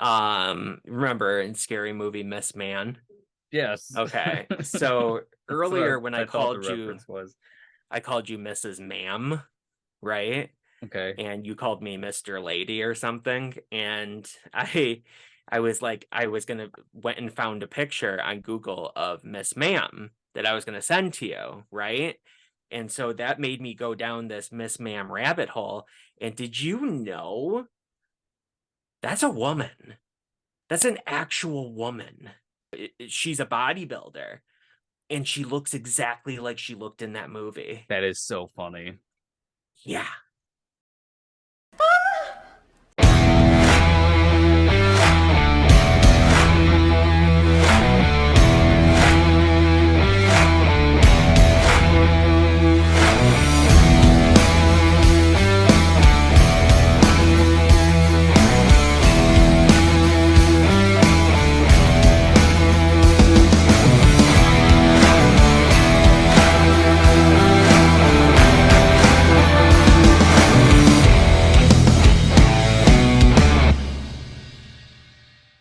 Remember in Scary Movie Miss Man? Yes. Okay. So That's what earlier when I thought the reference was. I called you Mrs. Ma'am, right? Okay. And you called me Mr. Lady or something. And I was like, I was gonna went and found a picture on Google of Miss Ma'am that I was gonna send to you, right? And so that made me go down this Miss Ma'am rabbit hole. And did you know that's a woman? That's an actual woman. She's a bodybuilder, and she looks exactly like she looked in that movie. That is so funny. Yeah.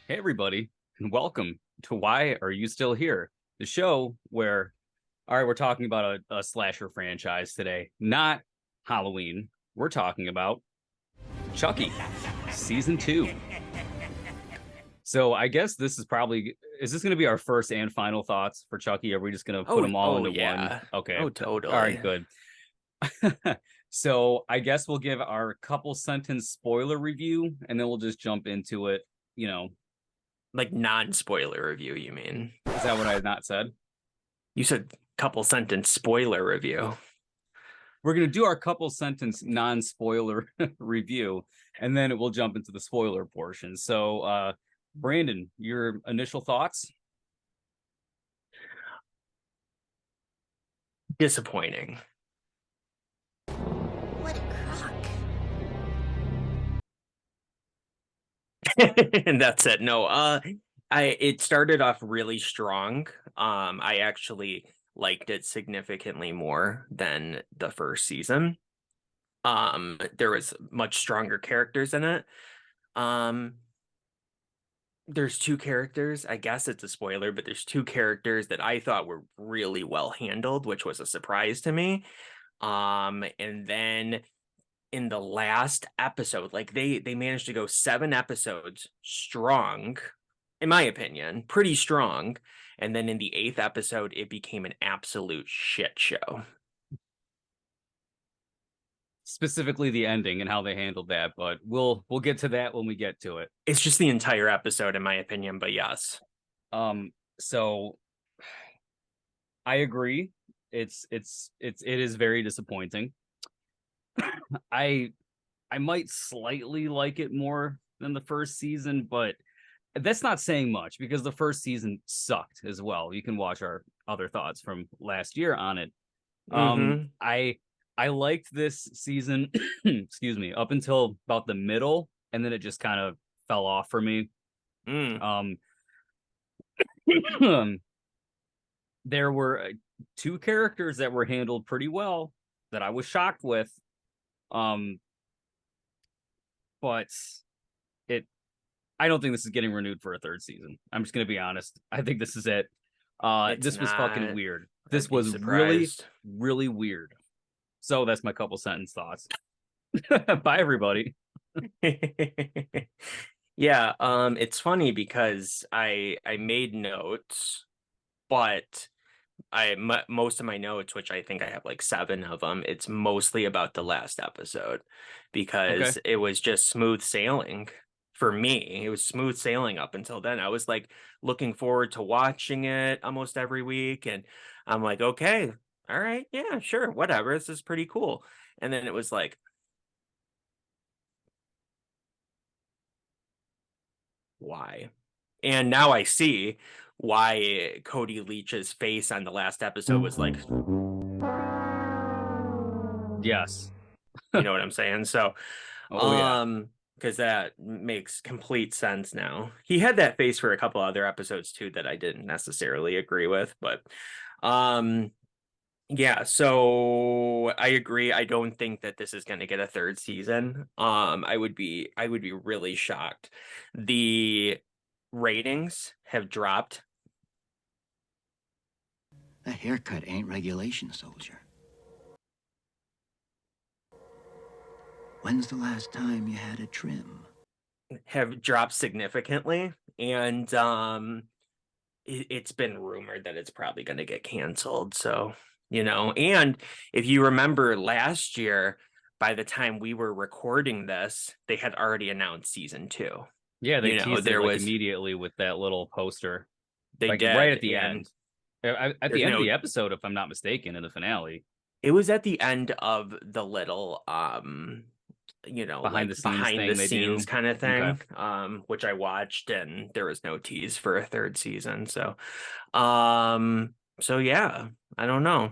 Hey, everybody, and welcome to Why Are You Still Here? The show where, all right, we're talking about a slasher franchise today, not Halloween. We're talking about Chucky, season 2. So I guess is this going to be our first and final thoughts for Chucky? Are we just going to put Oh, them all oh into one? yeah. Okay. Oh, All right, totally. good. So I guess we'll give our couple sentence spoiler review and then we'll just jump into it. You know, Like non-spoiler review, you mean? is that what I had not said? You said couple sentence spoiler review. We're going to do our couple sentence non spoiler review and then we'll jump into the spoiler portion. So, Brandon, your initial thoughts? Disappointing. What a crock. And that's it. No, it started off really strong. I actually liked it significantly more than the first season. There was much stronger characters in it. Um, there's two characters, I guess it's a spoiler, but there's two characters that I thought were really well handled, which was a surprise to me. And then in the last episode, like they managed to go 7 episodes strong, in my opinion, pretty strong. And then in the 8th episode, it became an absolute shit show. Specifically the ending and how they handled that, but we'll get to that when we get to it. It's just the entire episode, in my opinion, but yes. So I agree. It is very disappointing. I I might slightly like it more than the first season, but that's not saying much because the first season sucked as well. You can watch our other thoughts from last year on it. Mm-hmm. I liked this season, excuse me, up until about the middle, and then it just kind of fell off for me. Mm. Um, there were two characters that were handled pretty well that I was shocked with. Um, but it I don't think this is getting renewed for a third season. I'm just gonna be honest. I think this is it. It's This was fucking not. weird. I'd This be was really, surprised. really weird. So that's my couple sentence thoughts. Bye, everybody. Yeah, it's funny because I made notes, but most of my notes, which I think I have like 7 of them, it's mostly about the last episode Okay. because it was just smooth sailing for me. It was smooth sailing up until then. I was like looking forward to watching it almost every week, and I'm like, okay, all right, yeah, sure, whatever. This is pretty cool. And then it was like, why? And now I see why Cody Leach's face on the last episode was like, Yes. you know what I'm saying? So, Oh yeah. because that makes complete sense now. He had that face for a couple other episodes too that I didn't necessarily agree with, but um Yeah, so I agree. I don't think that this is going to get a third season. I would be really shocked. The ratings have dropped. A haircut ain't regulation, soldier. When's the last time you had a trim? Have dropped significantly, and it's been rumored that it's probably going to get canceled. So, and if you remember last year, by the time we were recording this, they had already announced season two. Yeah, they teased it There like was immediately with that little poster, they like right did, at the and end. At there's the end of no the episode, if I'm not mistaken, in the finale, it was at the end of the little behind the like scenes behind the thing they scenes do. kind of Okay. thing, which I watched, and there was no tease for a third season. Um so yeah, I don't know.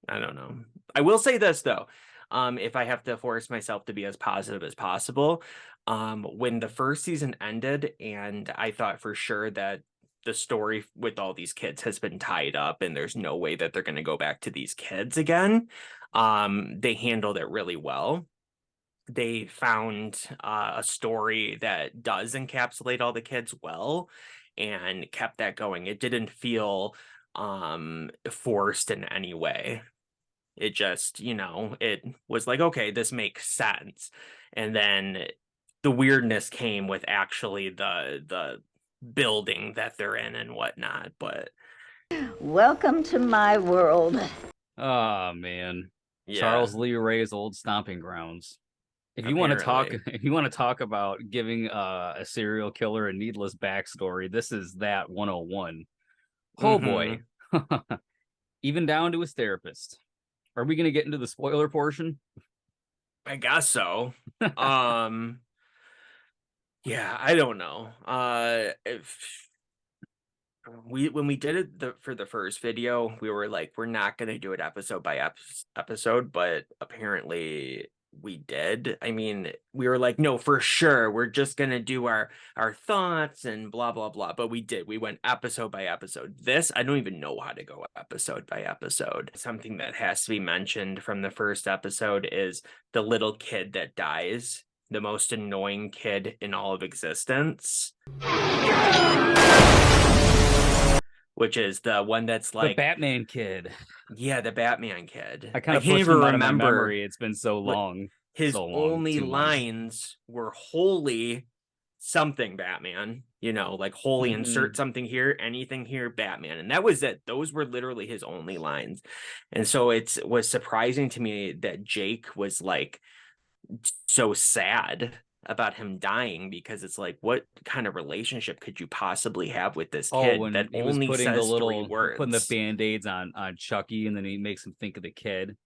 I don't know. I will say this though. If I have to force myself to be as positive as possible, when the first season ended and I thought for sure that the story with all these kids has been tied up and there's no way that they're going to go back to these kids again, they handled it really well. They found a story that does encapsulate all the kids well and kept that going. It didn't feel forced in any way. It just, it was like, okay, this makes sense. And then the weirdness came with actually the building that they're in and whatnot. But Welcome to my world. Oh man, yeah, Charles Lee Ray's old stomping grounds. If you want to talk, apparently. if you want to talk about giving a serial killer a needless backstory, this is that 101. Oh boy, Hmm. even down to his therapist. Are we going to get into the spoiler portion? I guess so. Um, yeah, I don't know. If we when we did it for the first video, we were like, we're not gonna do it episode by episode, but apparently we did. I mean, we were like, no, for sure, we're just gonna do our thoughts and blah blah blah. But we did. We went episode by episode. This, I don't even know how to go episode by episode. Something that has to be mentioned from the first episode is the little kid that dies, the most annoying kid in all of existence, which is the one that's The like, Batman kid. yeah, the Batman kid. I kind I of can't pushed even him out of my remember memory. It's been so what long. his So long. only Too much. lines were holy something Batman, like holy Mm-hmm. insert something here, anything here, Batman. And that was it. Those were literally his only lines. And so it was surprising to me that Jake was like so sad about him dying, because it's like, what kind of relationship could you possibly have with this Oh, kid when that he was only putting the says three little putting the words? band-aids on Chucky, and then he makes him think of the kid.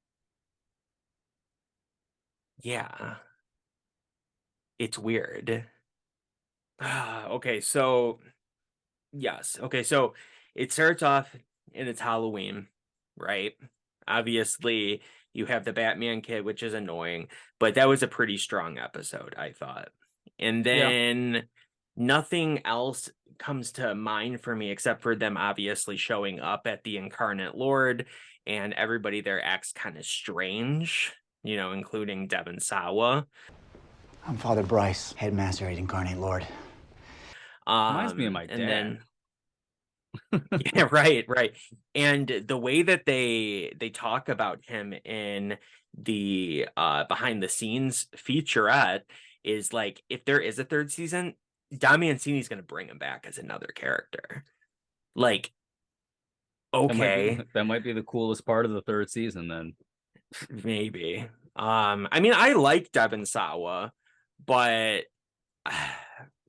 Yeah, it's weird. Okay, so yes. Okay, so it starts off and it's Halloween, right? Obviously, you have the Batman kid, which is annoying, but that was a pretty strong episode, I thought. And Yeah. then nothing else comes to mind for me except for them obviously showing up at the Incarnate Lord, and everybody there acts kind of strange, including Devon Sawa. I'm Father Bryce, headmaster at Incarnate Lord. Reminds me of my And dad. then yeah, right, right. And the way that they talk about him in the behind the scenes featurette is like, if there is a third season, Don Mancini's going to bring him back as another character. Like, That might be okay, that might be the coolest part of the third season then. maybe. I mean, I like Devon Sawa, but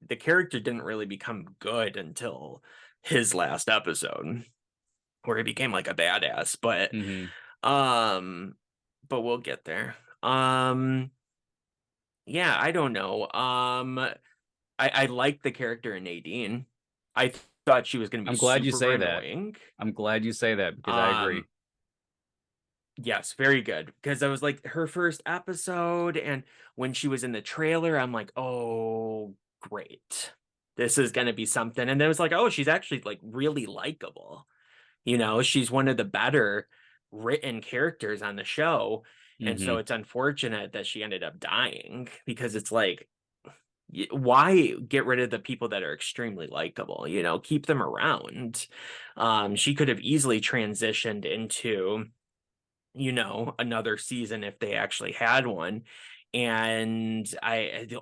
the character didn't really become good until his last episode, where he became like a badass. Mm-hmm. Um, but we'll get there. Yeah, I don't know. I like the character in Nadine. I thought she was gonna be I'm glad you super say that. annoying. I'm glad you say that because I agree. Um, yes, very good. Because I was like, her first episode, and when she was in the trailer, I'm like, oh, great. This is gonna be something. And then it was like, oh, she's actually like really likable. She's one of the better written characters on the show. And so Mhm. it's unfortunate that she ended up dying, because it's like, why get rid of the people that are extremely likable? Keep them around. She could have easily transitioned into, another season if they actually had one. And the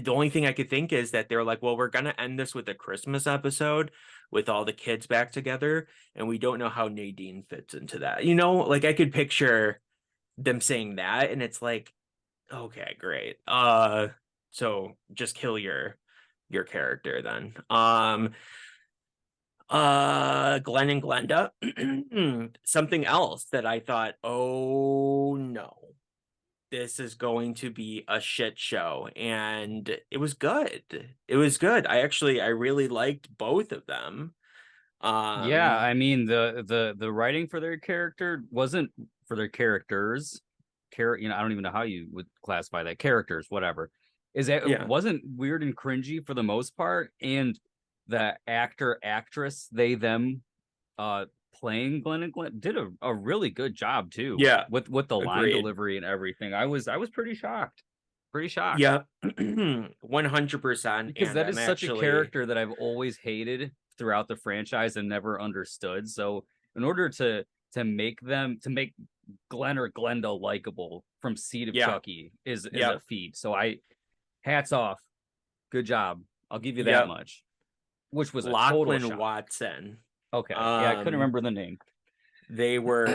only thing I could think is that they're like, well, we're gonna end this with a Christmas episode with all the kids back together, and we don't know how Nadine fits into that. Like, I could picture them saying that, and it's like, okay, great. So just kill your character then. Glenn and Glenda. Something else that I thought, oh no, this is going to be a shit show. And it was good. It was good. I really liked both of them. Yeah, Um, I mean the writing for their character wasn't for their characters. I don't even know how you would classify that. Characters, whatever. Is that it yeah. wasn't weird and cringy for the most part, and the actor actress they them playing Glenn and Glenn did a really good job too Yeah, with the line agreed. delivery and everything. I was pretty shocked. Pretty shocked. Yeah. 100%. Because And that I'm is such a actually, character that I've always hated throughout the franchise and never understood. So in order to make Glenn or Glenda likable from Seed of yeah, Chucky is yep, a feat. So I hats off. Good job. I'll give you that yep. much. Which was a total Lachlan shock. Watson. Okay. Yeah, I couldn't Um, remember the name. they were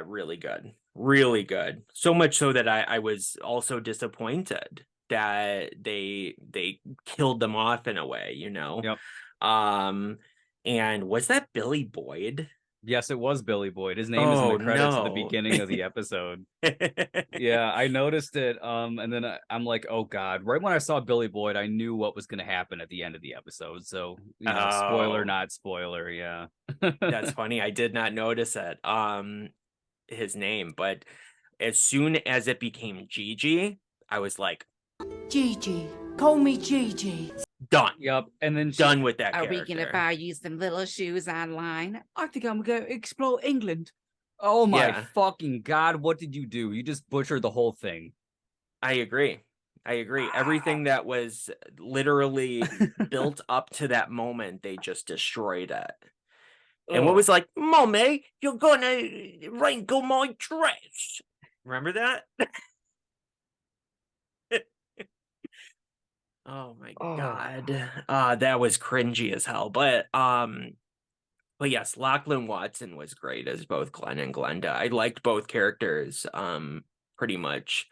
really good. Really good. So much so that I was also disappointed that they killed them off in a way. Yep. Um, and was that Billy Boyd? Yes, it was Billy Boyd. His name is in Oh the credits at the no. beginning of the episode. Yeah, I noticed it. And then I'm like, oh God. Right when I saw Billy Boyd, I knew what was going to happen at the end of the episode. So, spoiler, Oh, not spoiler. Yeah. that's funny. I did not notice it. His name, but as soon as it became Gigi, I was like, Gigi. Call me Gigi. done. Yep. And then Done with that Are we gonna character. buy you some little shoes online? I think I'm gonna explore England. oh my Yeah. fucking God, what did you do? You just butchered the whole thing. I agree. I agree. Everything that was literally built up to that moment, they just destroyed it. And what Ugh. was like, Mommy, you're gonna wrinkle my dress. Remember that? Oh my Oh. God. That was cringy as hell. But yes, Lachlan Watson was great as both Glenn and Glenda. I liked both characters pretty much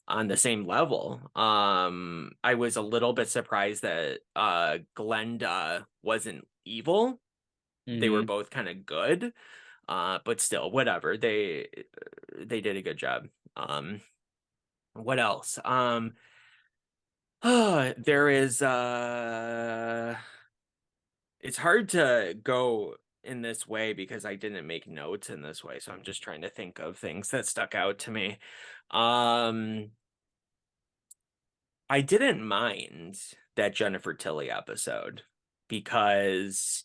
on the same level. I was a little bit surprised that Glenda wasn't evil. They were Mhm. both kind of good. But still, whatever. They did a good job. What else? There is it's hard to go in this way because I didn't make notes in this way, so I'm just trying to think of things that stuck out to me. Um, I didn't mind that Jennifer Tilly episode because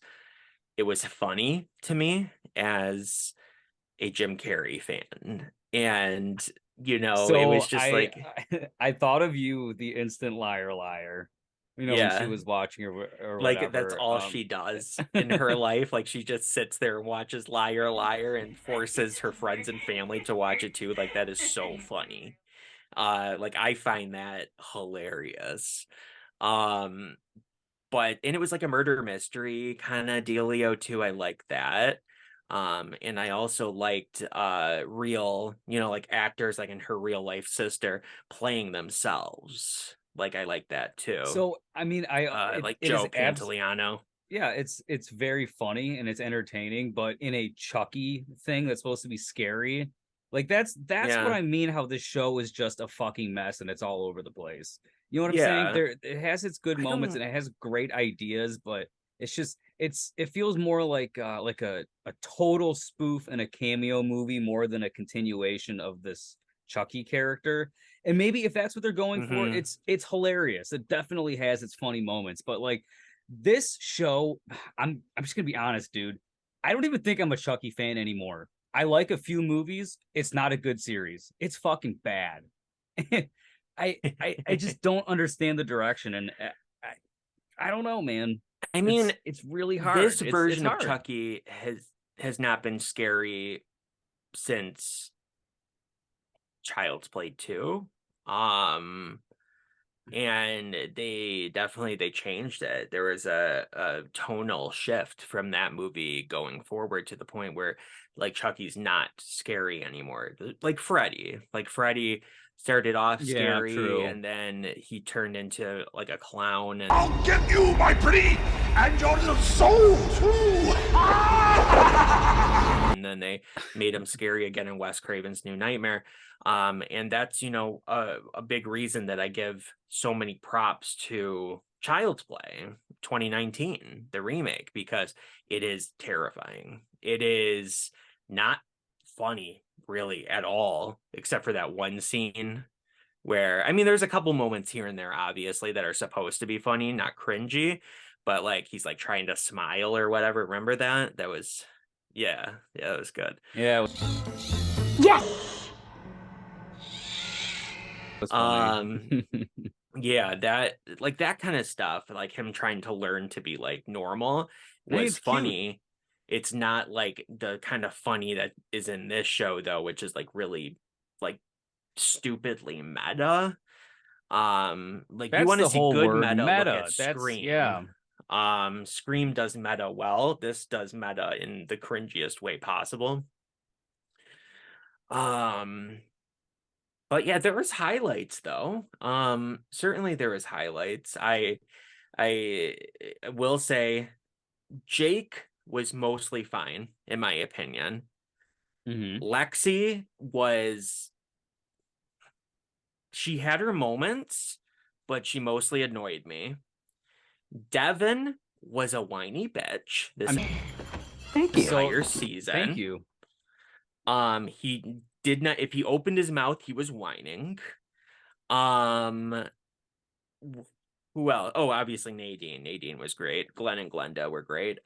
it was funny to me as a Jim Carrey fan. And, it was So just like, I thought of you, the instant liar liar, when she yeah, was watching or like that's whatever. all she does in her life. Like, she just sits there and watches Liar Liar and forces her friends and family to watch it too. Like, that is so funny. Like, I find that hilarious. Um, and it was like a murder mystery kind of dealio too. I like that. And I also liked real, like actors like in her real life sister playing themselves. Like, I like that too. So I mean, Like it is Joe Pantoliano. yeah, it's very funny and it's entertaining, but in a Chucky thing that's supposed to be scary, like that's what Yeah. I mean. How this show is just a fucking mess and it's all over the place. You know what I'm saying? Yeah. It has its good I moments don't and it has great ideas, but it feels more like a total spoof and a cameo movie more than a continuation of this Chucky character. And maybe if that's what they're going for, mm-hmm. it's hilarious. It definitely has its funny moments, but like this show, I'm just gonna be honest, dude. I don't even think I'm a Chucky fan anymore. I like a few movies. It's not a good series. It's fucking bad. I just don't understand the direction, and I don't know, man. I mean, It's really hard. this It's version of hard. Chucky has not been scary since Child's Play 2. And they changed it. There was a tonal shift from that movie going forward to the point where like Chucky's not scary anymore. Like Freddy started off Yeah, scary, true. and then he turned into like a clown, and I'll get you, my pretty, and your little soul too. and then they made him scary again in Wes Craven's New Nightmare. And that's, a big reason that I give so many props to Child's Play 2019, the remake, because it is terrifying. It is not funny really at all, except for that one scene where, I mean, there's a couple moments here and there, obviously, that are supposed to be funny, not cringy, but like he's like trying to smile or whatever. Remember that? That was, yeah, that was good. Yeah. Yes! It was funny. Yeah, that kind of stuff, like him trying to learn to be like normal, I mean, was it's cute. funny. It's not like the kind of funny that is in this show though, which is like really like stupidly meta. Like you That's want to the see whole good word, meta, look meta. at That's Scream. yeah. Scream does meta well. This does meta in the cringiest way possible. But yeah, there was highlights though. Certainly there was highlights. I will say Jake was mostly fine, in my opinion. Mm-hmm. Lexi she had her moments, but she mostly annoyed me. Devin was a whiny bitch this entire season. Thank you. He did not, if he opened his mouth, he was whining. Who else? Oh, obviously Nadine. Nadine was great. Glenn and Glenda were great.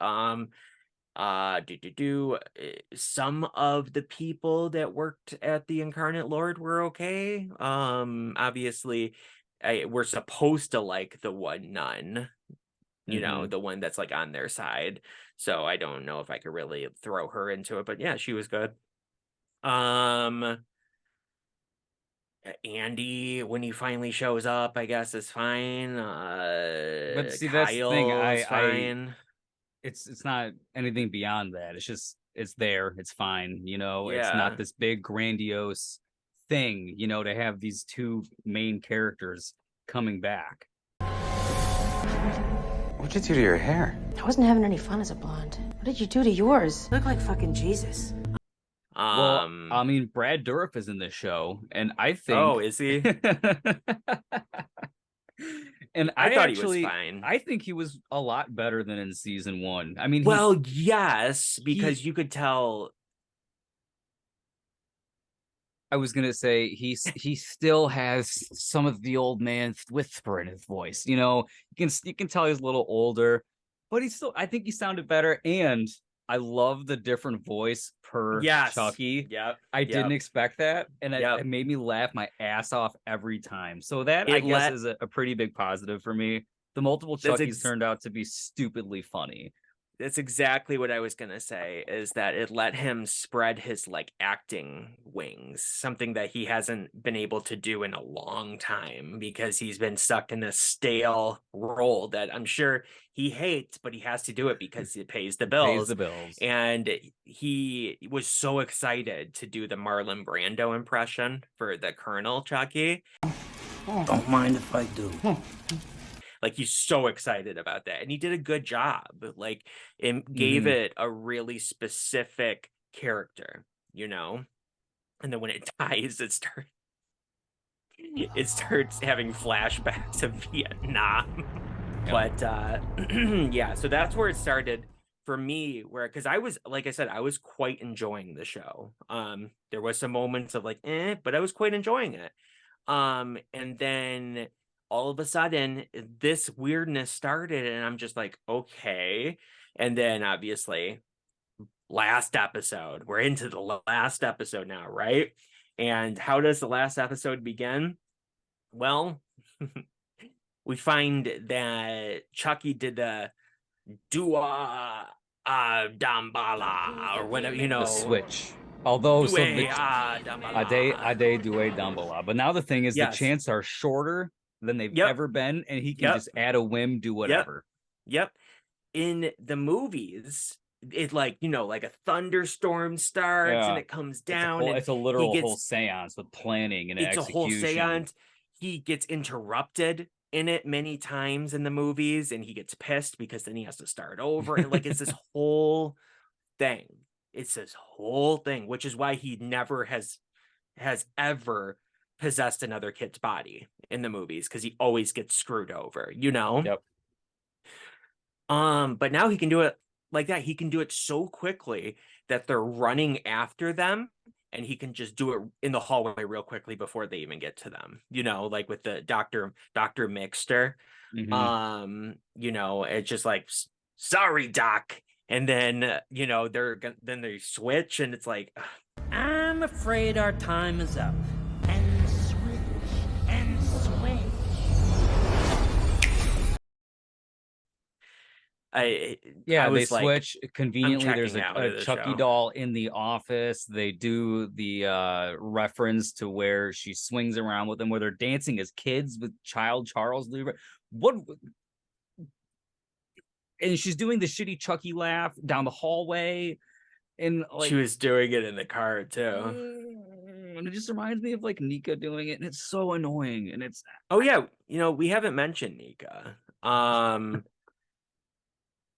Some of the people that worked at the Incarnate Lord were okay. Obviously, we're supposed to like the one nun, the one that's like on their side. So I don't know if I could really throw her into it, but yeah, she was good. Andy, when he finally shows up, I guess is fine. But see, Kyle that's the thing. is fine. It's not anything beyond that. It's just it's there. It's fine. It's Yeah. not this big grandiose thing. To have these two main characters coming back. What'd you do to your hair? I wasn't having any fun as a blonde. What did you do to yours? Look like fucking Jesus. Well, I mean, Brad Dourif is in this show, and I think. Oh, is he? And I thought he was fine. I think he was a lot better than in season 1. I mean, well, yes, because you could tell. I was gonna say he still has some of the old man whisper in his voice. You can tell he's a little older, but I think he sounded better. And I love the different voice per Chucky. Yep. I didn't expect that, and it made me laugh my ass off every time. So that I guess is a pretty big positive for me. The multiple Chuckies turned out to be stupidly funny. That's exactly what I was gonna say, is that it let him spread his like acting wings, something that he hasn't been able to do in a long time because he's been stuck in this stale role that I'm sure he hates, but he has to do it because it pays the bills. And he was so excited to do the Marlon Brando impression for the Colonel Chucky. Don't mind if I do. Like, he's so excited about that. And he did a good job. Like, it gave it a really specific character, And then when it dies, it starts having flashbacks of Vietnam. But, yeah, so that's where it started for me, because I was, like I said, I was quite enjoying the show. There was some moments of like, but I was quite enjoying it. And then all of a sudden this weirdness started, and I'm just like, okay. And then obviously last episode. We're into the last episode now, right? And how does the last episode begin? Well, we find that Chucky did the Dua Dambala or whatever, The switch. Although, so the Dambala. Ade Due Dumbala. But now the thing is, the Yes. chants are shorter than they've Yep. ever been, and he can Yep. just add a whim, do whatever. Yep. In the movies, it like, you know, like a thunderstorm starts and it comes down. It's a literal gets, whole seance with planning and it's execution. a whole seance. He gets interrupted in it many times in the movies, and he gets pissed because then he has to start over. And like, it's this whole thing. It's this whole thing, which is why he never has ever possessed another kid's body in the movies, because he always gets screwed over, you know? Yep. But now he can do it like that. He can do it so quickly that they're running after them, and he can just do it in the hallway real quickly before they even get to them, you know, like with the Dr. Mixter. Mm-hmm. You know, it's just like, sorry, Doc. And then, you know, then they switch, and it's like, I'm afraid our time is up. And switch. And switch. I they was like, switch conveniently. There's checking out a of the Chucky show. doll in the office. They do the reference to where she swings around with them, where they're dancing as kids with child Charles Lee. What? And she's doing the shitty Chucky laugh down the hallway, and like, she was doing it in the car too. And it just reminds me of like Nika doing it, and it's so annoying. And it's Oh yeah, you know, we haven't mentioned Nika.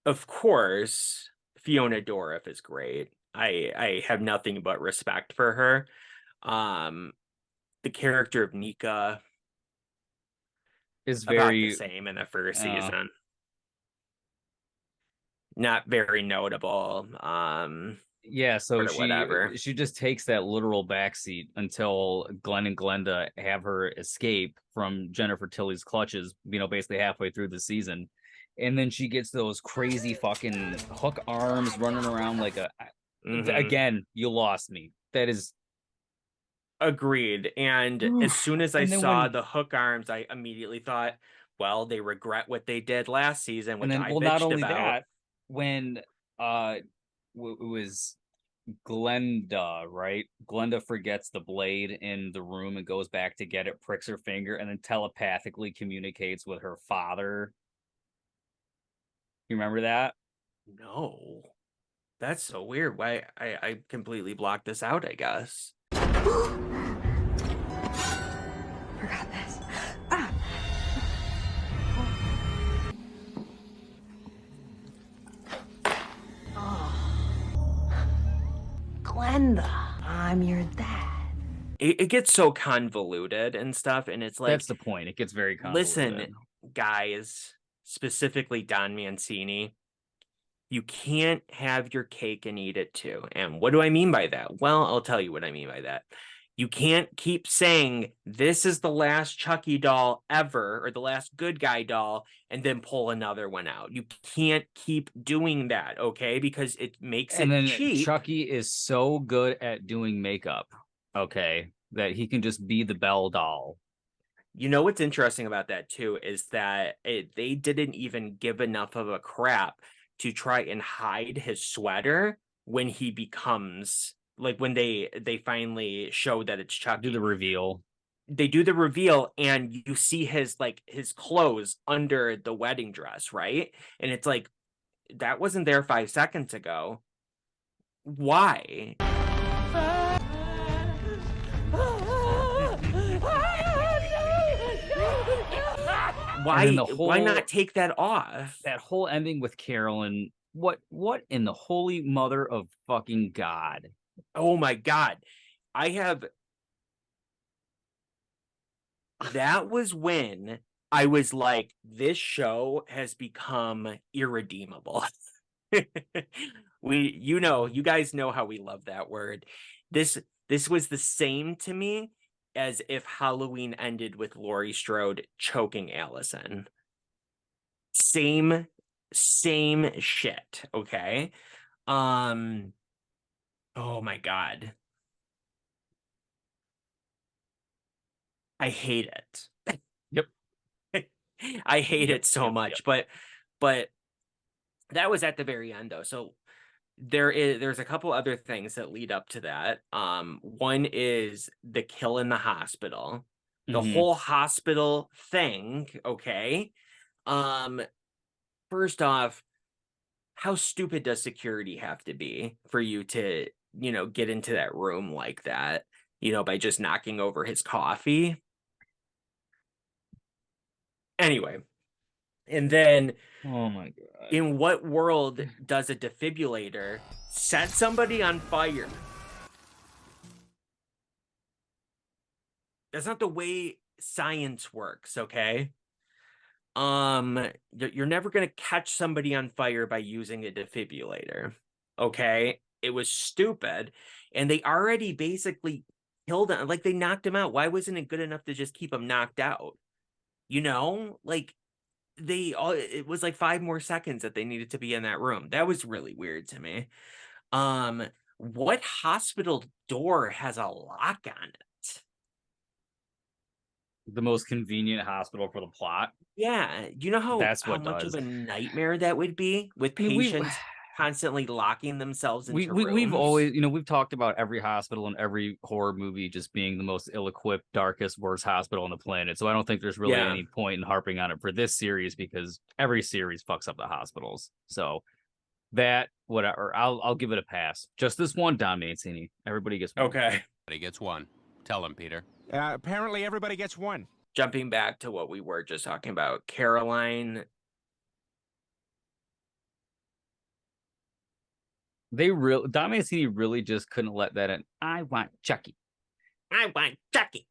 Of course, Fiona Dourif is great. I have nothing but respect for her. The character of Nika is about very the same in the first season. Not very notable. Yeah, so whatever. she just takes that literal backseat until Glenn and Glenda have her escape from Jennifer Tilly's clutches, you know, basically halfway through the season. And then she gets those crazy fucking hook arms running around like a... Again, you lost me. That is... Agreed. And as soon as I saw when... the hook arms, I immediately thought, well, they regret what they did last season, which and then, I well, bitched not only about. that, when it was Glenda, right? Glenda forgets the blade in the room and goes back to get it, pricks her finger, and then telepathically communicates with her father. You remember that? No. That's so weird. Why I completely blocked this out, I guess. Forgot this. Glenda, I'm your dad. It gets so convoluted and stuff, and it's like, that's the point. It gets very convoluted. Listen, guys, specifically Don Mancini, you can't have your cake and eat it too. And what do I mean by that? Well, I'll tell you what I mean by that. You can't keep saying this is the last Chucky doll ever, or the last good guy doll, and then pull another one out. You can't keep doing that, okay? Because it makes it cheap. Chucky is so good at doing makeup, okay, that he can just be the Belle doll. You know what's interesting about that too is that they didn't even give enough of a crap to try and hide his sweater when he becomes, like, when they finally show that it's Chucky. Do the reveal. They do the reveal, and you see his clothes under the wedding dress, right? And it's like, that wasn't there 5 seconds ago. Why? Why not take that off? That whole ending with Carolyn, what in the holy mother of fucking God? Oh my God. That was when I was like, this show has become irredeemable. You guys know how we love that word. This was the same to me as if Halloween ended with Laurie Strode choking Allison. Same shit, okay? Oh my God. I hate it. Yep. I hate Yep. it so Yep. much, Yep. but that was at the very end though. So there's a couple other things that lead up to that. One is the kill in the hospital. The Mhm. whole hospital thing, okay? Um, first off, how stupid does security have to be for you to, get into that room like that, by just knocking over his coffee? Anyway, and then Oh my God. in what world does a defibrillator set somebody on fire? That's not the way science works, okay? You're never going to catch somebody on fire by using a defibrillator, okay? It was stupid, and they already basically killed him. Like, they knocked him out. Why wasn't it good enough to just keep him knocked out? Like, it was like 5 more seconds that they needed to be in that room. That was really weird to me. Um, what hospital door has a lock on it? The most convenient hospital for the plot. Yeah, you know That's how what much of does. a nightmare that would be with I mean, patients constantly locking themselves into we've rooms? always, we've talked about every hospital and every horror movie just being the most ill-equipped, darkest, worst hospital on the planet. So I don't think there's really Yeah. any point in harping on it for this series because every series fucks up the hospitals. So that whatever, I'll give it a pass. Just this one, Don Mancini. Everybody gets one. Okay. Everybody gets one. Tell him, Peter. Apparently, everybody gets one. Jumping back to what we were just talking about, Caroline. Don Mancini really just couldn't let that in. I want Chucky. I want Chucky.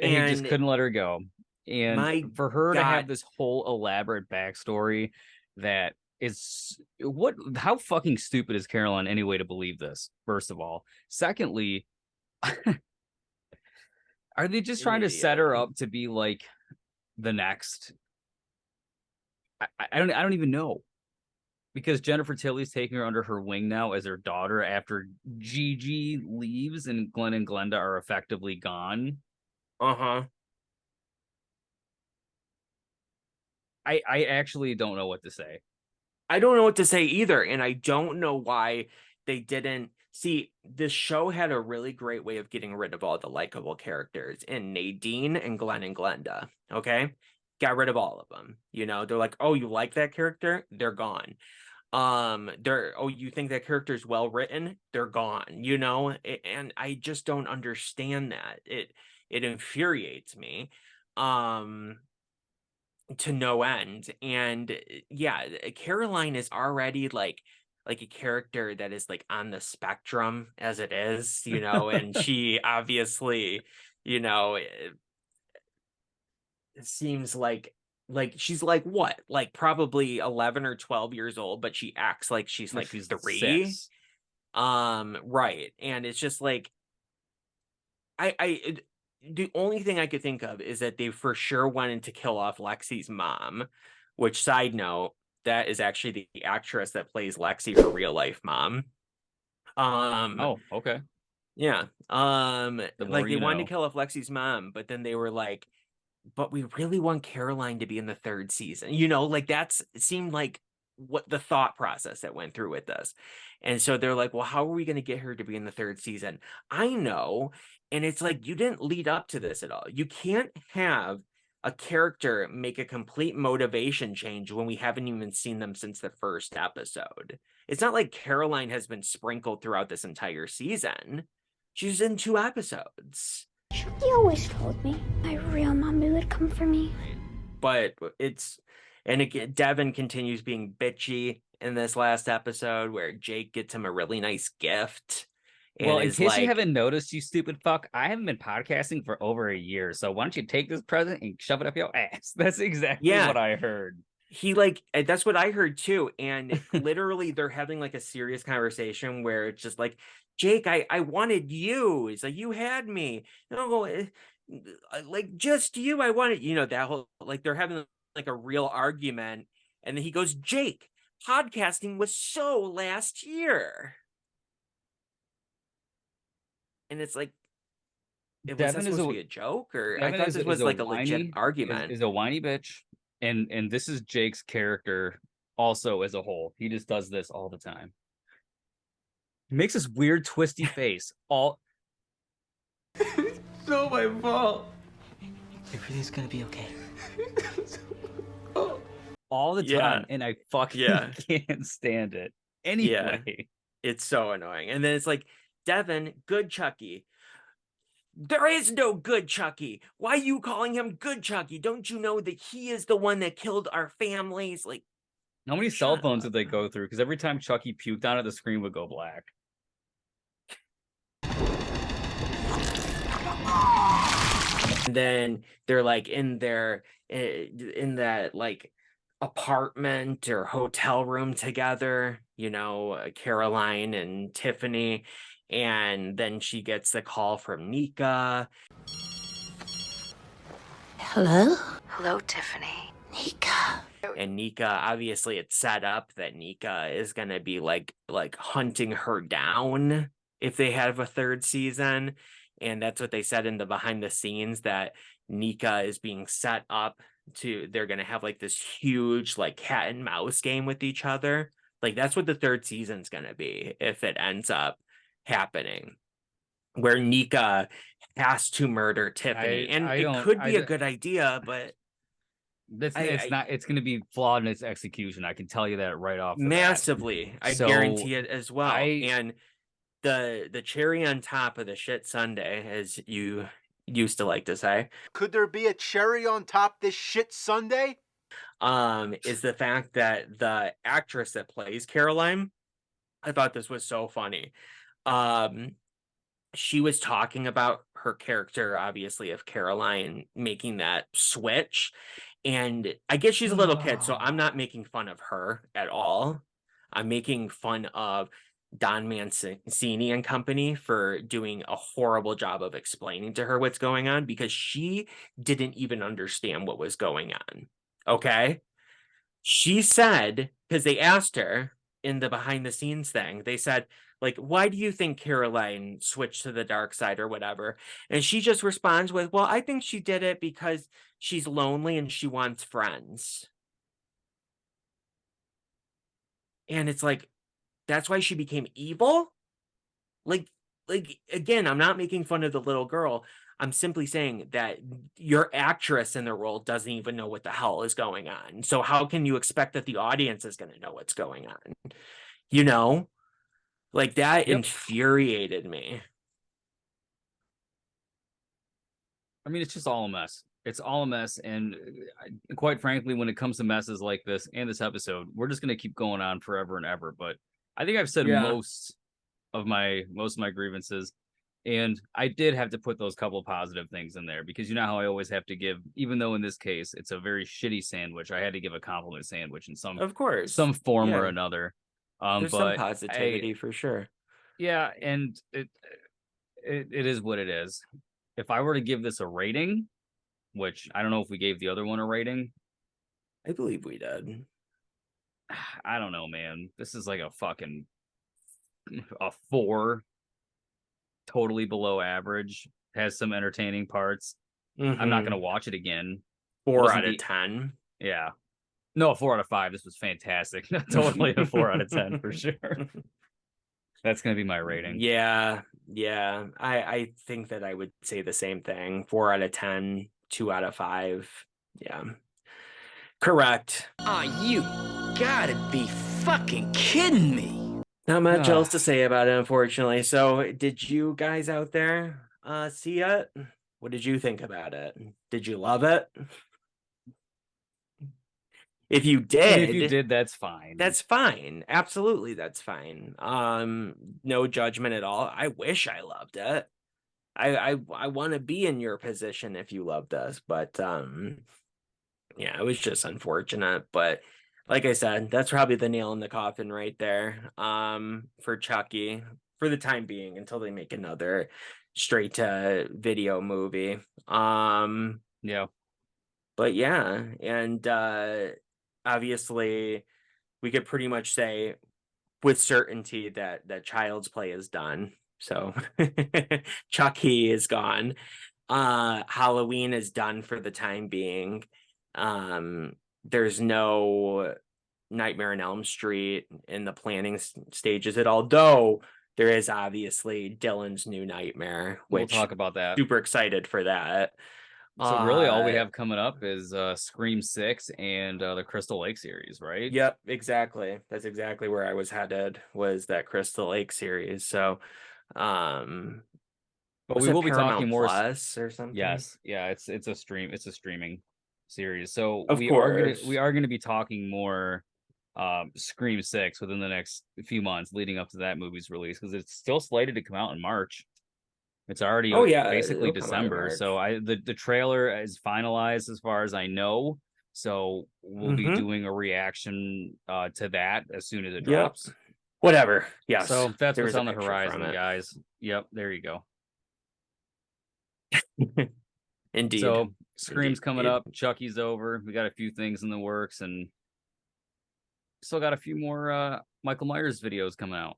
And he just couldn't let her go. And my for her to have God. this whole elaborate backstory that is how fucking stupid is Caroline anyway to believe this, first of all. Secondly, are they just trying to set her up to be like the next? I don't even know. Because Jennifer Tilly's taking her under her wing now as her daughter after Gigi leaves and Glenn and Glenda are effectively gone. Uh-huh. I actually don't know what to say. I don't know what to say either, and I don't know why they didn't see. This show had a really great way of getting rid of all the likable characters in Nadine and Glenn and Glenda. Okay, got rid of all of them. They're like, oh, you like that character? They're gone. You think that character's well written? They're gone. And I just don't understand that. It infuriates me. To no end. And yeah, Caroline is already like a character that is like on the spectrum as it is, and she obviously, it seems like she's like what? Like probably 11 or 12 years old, but she acts like she's like She's 3. 6. Right. And it's just like the only thing I could think of is that they for sure wanted to kill off Lexi's mom, which, side note, that is actually the actress that plays Lexi for real life mom. Oh, okay. Yeah. Like they wanted to know. kill off Lexi's mom, but then they were like, but we really want Caroline to be in the 3rd season. Like it seemed like what the thought process that went through with this. And so they're like, well, how are we going to get her to be in the 3rd season? I know. And it's like, you didn't lead up to this at all. You can't have a character make a complete motivation change when we haven't even seen them since the 1st episode. It's not like Caroline has been sprinkled throughout this entire season. She's in 2 episodes. Chucky always told me my real mommy would come for me. But and again, Devin continues being bitchy in this last episode where Jake gets him a really nice gift. Well, in is case you like, haven't noticed, you stupid fuck, I haven't been podcasting for over a year. So why don't you take this present and shove it up your ass? That's exactly what I heard. He that's what I heard too. And literally they're having like a serious conversation where it's just like, Jake, I wanted you. It's like, you had me. Like just you. I wanted, that whole, like they're having like a real argument. And then he goes, Jake, podcasting was so last year. And it's like, was that Devin is supposed a to be a joke, or I Devin thought is, this is was a like a legit whiny argument. is a whiny bitch, and this is Jake's character also as a whole. He just does this all the time. He makes this weird twisty face all. It's not my fault. Everything's gonna be okay. all the Yeah. time, and I fucking Yeah. can't stand it. Anyway, It's so annoying. And then it's like, Devin, good Chucky. There is no good Chucky. Why are you calling him good Chucky? Don't you know that he is the one that killed our families? Like, how many cell Shut phones up. did they go through? Because every time Chucky puked on it, the screen would go black. and then they're like in that like apartment or hotel room together, Caroline and Tiffany. And then she gets the call from Nika. Hello? Hello, Tiffany. Nika. And Nika, obviously it's set up that Nika is gonna be like hunting her down if they have a third season. And that's what they said in the behind the scenes, that Nika is being set up they're gonna have like this huge like cat and mouse game with each other. Like that's what the third season's gonna be if it ends up happening, where Nika has to murder Tiffany. And I it don't- could I be a d- good idea, but It's not. It's going to be flawed in its execution. I can tell you that right off the bat. massively. I So, guarantee it as well. I- And the cherry on top of the shit sundae, as you used to like to say, Could there be a cherry on top this shit Sunday? is the fact that the actress that plays Caroline, I thought this was so funny. She was talking about her character, obviously, of Caroline making that switch. And I guess she's a little kid, so I'm not making fun of her at all. I'm making fun of Don Mancini and company for doing a horrible job of explaining to her what's going on, because she didn't even understand what was going on. Okay? She said, because they asked her in the behind the scenes thing, they said, like, why do you think Caroline switched to the dark side or whatever? And she just responds with, well, I think she did it because she's lonely and she wants friends. And it's like, that's why she became evil? Like again, I'm not making fun of the little girl. I'm simply saying that your actress in the role doesn't even know what the hell is going on. So how can you expect that the audience is going to know what's going on? Like that infuriated me. I mean, it's just all a mess. It's all a mess, and quite frankly, when it comes to messes like this and this episode, we're just gonna keep going on forever and ever. But I think I've said most of my grievances, and I did have to put those couple positive things in there, because you know how I always have to give, even though in this case it's a very shitty sandwich, I had to give a compliment sandwich in some form or another. There's but some positivity for sure. Yeah, and it is what it is. If I were to give this a rating, which I don't know if we gave the other one a rating. I believe we did. I don't know, man. This is like a 4. Totally below average. Has some entertaining parts. I'm not going to watch it again. 4 out of 10. Yeah. No, 4 out of 5. This was fantastic. Totally a 4 out of 10 for sure. That's going to be my rating. Yeah. I think that I would say the same thing. 4 out of 10, 2 out of 5. Yeah. Correct. You gotta be fucking kidding me. Not much else to say about it, unfortunately. So, did you guys out there see it? What did you think about it? Did you love it? If you did, that's fine. That's fine. Absolutely, that's fine. No judgment at all. I wish I loved it. I want to be in your position if you love this, but yeah, it was just unfortunate. But like I said, that's probably the nail in the coffin right there. For Chucky, for the time being, until they make another straight to video movie. Yeah. But yeah, and obviously we could pretty much say with certainty that Child's Play is done. So Chucky is gone. Halloween is done for the time being. There's no Nightmare on Elm Street in the planning stages at all, though there is obviously Dylan's New Nightmare, We'll which talk about that. super excited for that. So really all we have coming up is Scream 6 and the Crystal Lake series, right? Yep, exactly. That's exactly where I was headed, was that Crystal Lake series. So but was we it will be Paramount talking more Plus or something? Yes, yeah, it's a streaming series. So Of we course. are gonna be talking more Scream 6 within the next few months leading up to that movie's release, because it's still slated to come out in March. It's already basically it'll come out in December. March. So the trailer is finalized as far as I know. So we'll be doing a reaction to that as soon as it drops. Whatever. Yes. So that's there what's was a on the picture from horizon, it. guys. Yep, there you go. Indeed. So Scream's coming Indeed. up, Chucky's over. We got a few things in the works, and still got a few more Michael Myers videos coming out.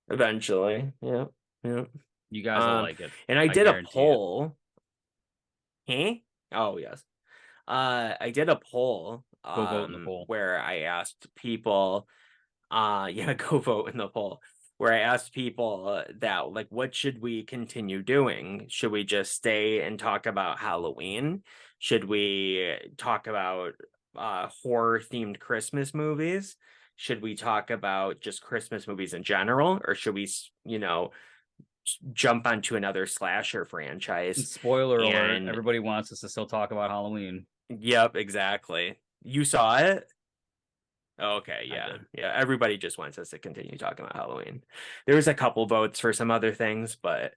Eventually. Yeah. Yeah. You guys will like it. And I did a guarantee it. poll. Hey? Oh, yes. I did a poll. Go vote in the poll. Where I asked people, yeah, go vote in the poll. Where I asked people that, like, what should we continue doing? Should we just stay and talk about Halloween? Should we talk about horror themed Christmas movies? Should we talk about just Christmas movies in general? Or should we, jump onto another slasher franchise? Spoiler alert, everybody wants us to still talk about Halloween. Yep, exactly. You saw it? Okay, yeah. Yeah, everybody just wants us to continue talking about Halloween. There was a couple votes for some other things, but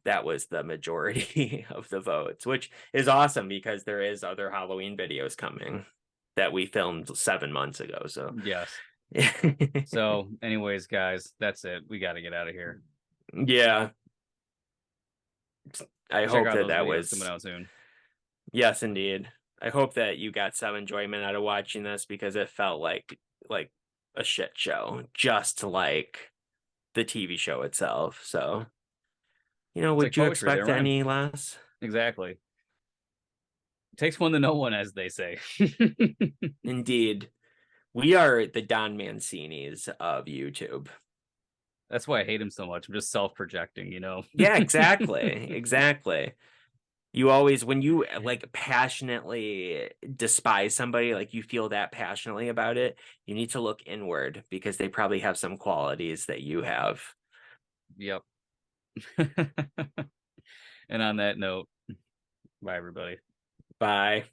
that was the majority of the votes, which is awesome because there is other Halloween videos coming that we filmed 7 months ago. So yes. So anyways, guys, that's it. We got to get out of here. Yeah. I hope that was coming out soon. Yes, indeed. I hope that you got some enjoyment out of watching this, because it felt like a shit show, just like the TV show itself. So, would you expect any less? Exactly. It takes one to know one, as they say. Indeed. We are the Don Mancinis of YouTube. That's why I hate him so much. I'm just self-projecting, Yeah, exactly. Exactly. You always, when you passionately despise somebody, you feel that passionately about it, you need to look inward, because they probably have some qualities that you have. Yep. And on that note, bye everybody. Bye.